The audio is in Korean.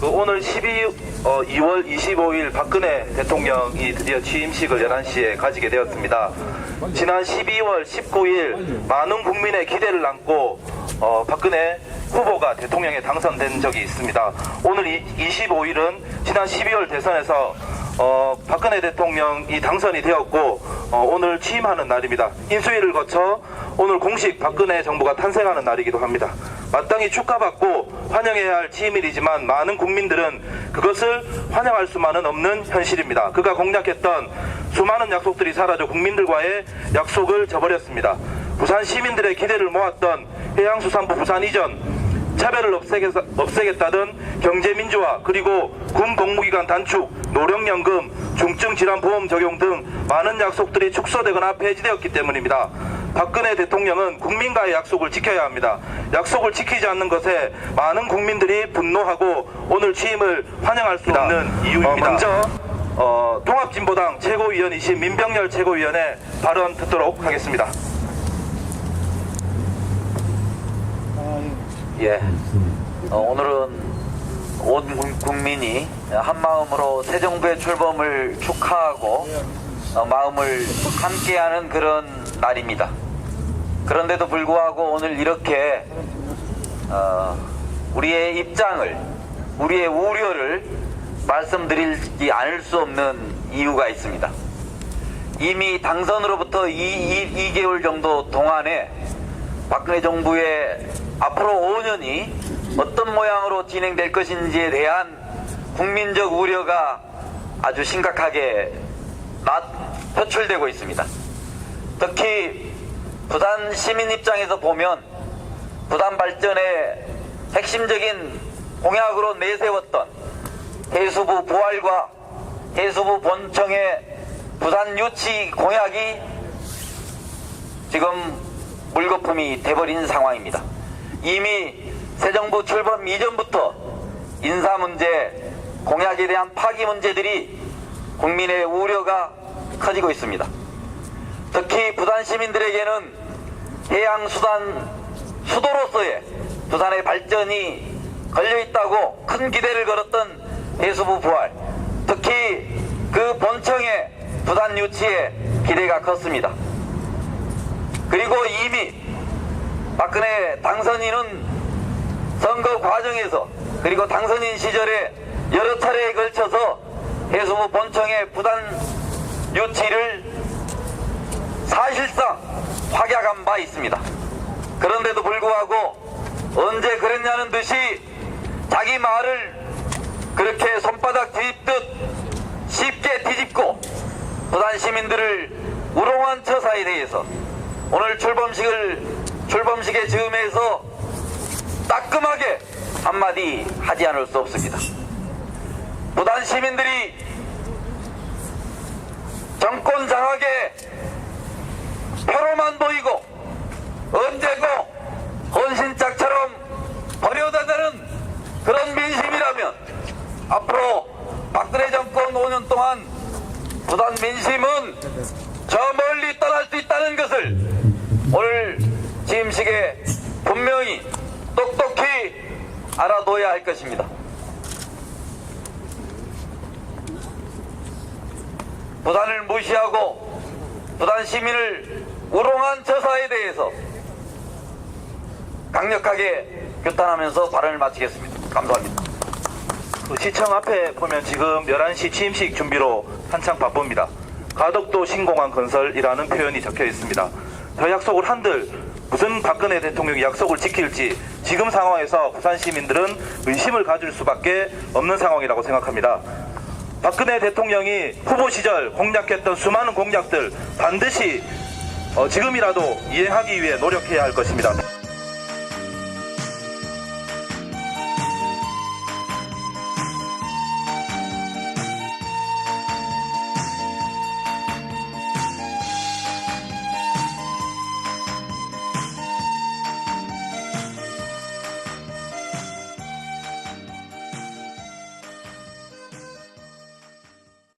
오늘 2월 25일 박근혜 대통령이 드디어 취임식을 11시에 가지게 되었습니다. 지난 12월 19일 많은 국민의 기대를 안고 박근혜 후보가 대통령에 당선된 적이 있습니다. 오늘 25일은 지난 12월 대선에서 박근혜 대통령이 당선이 되었고 오늘 취임하는 날입니다. 인수위를 거쳐 오늘 공식 박근혜 정부가 탄생하는 날이기도 합니다. 마땅히 축하받고 환영해야 할 취임일이지만 많은 국민들은 그것을 환영할 수만은 없는 현실입니다. 그가 공약했던 수많은 약속들이 사라져 국민들과의 약속을 저버렸습니다. 부산 시민들의 기대를 모았던 해양수산부 부산 이전, 차별을 없애겠다던 경제민주화, 그리고 군 공무기간 단축, 노령연금, 중증질환보험 적용 등 많은 약속들이 축소되거나 폐지되었기 때문입니다. 박근혜 대통령은 국민과의 약속을 지켜야 합니다. 약속을 지키지 않는 것에 많은 국민들이 분노하고 오늘 취임을 환영할 수 없는 이유입니다. 먼저 통합진보당 최고위원이신 민병렬 최고위원의 발언 듣도록 하겠습니다. 예, 오늘은 온 국민이 한마음으로 새 정부의 출범을 축하하고 마음을 함께하는 그런 날입니다. 그런데도 불구하고 오늘 이렇게 우리의 입장을, 우리의 우려를 말씀드리지 않을 수 없는 이유가 있습니다. 이미 당선으로부터 2개월 정도 동안에 박근혜 정부의 앞으로 5년이 어떤 모양으로 진행될 것인지에 대한 국민적 우려가 아주 심각하게 표출되고 있습니다. 특히 부산 시민 입장에서 보면 부산 발전의 핵심적인 공약으로 내세웠던 해수부 부활과 해수부 본청의 부산 유치 공약이 지금 물거품이 돼버린 상황입니다. 이미 새 정부 출범 이전부터 인사 문제, 공약에 대한 파기 문제들이 국민의 우려가 커지고 있습니다. 특히 부산 시민들에게는 해양수산 수도로서의 부산의 발전이 걸려있다고 큰 기대를 걸었던 해수부 부활, 특히 그 본청의 부산 유치에 기대가 컸습니다. 그리고 이미 박근혜 당선인은 선거 과정에서 그리고 당선인 시절에 여러 차례에 걸쳐서 해수부 본청의 부산 유치를 사실상 확약한 바 있습니다. 그런데도 불구하고 언제 그랬냐는 듯이 자기 말을 그렇게 손바닥 뒤집듯 쉽게 뒤집고 부산 시민들을 우롱한 처사에 대해서 오늘 출범식의 즈음에서 따끔하게 한마디 하지 않을 수 없습니다. 부산 시민들이 정권 장악에 표로만 보이고 언제고 헌신짝처럼 버려다가는 그런 민심이라면 앞으로 박근혜 정권 5년 동안 부산 민심은 저 멀리 떠날 수 있다는 것을 오늘 취임식에 분명히 똑똑히 알아둬야 할 것입니다. 부산을 무시하고 부산 시민을 우롱한 처사에 대해서 강력하게 규탄하면서 발언을 마치겠습니다. 감사합니다. 시청 앞에 보면 지금 11시 취임식 준비로 한창 바쁩니다. 가덕도 신공항 건설이라는 표현이 적혀 있습니다. 저 약속을 한들 무슨 박근혜 대통령이 약속을 지킬지 지금 상황에서 부산 시민들은 의심을 가질 수밖에 없는 상황이라고 생각합니다. 박근혜 대통령이 후보 시절 공약했던 수많은 공약들 반드시 지금이라도 이행하기 위해 노력해야 할 것입니다.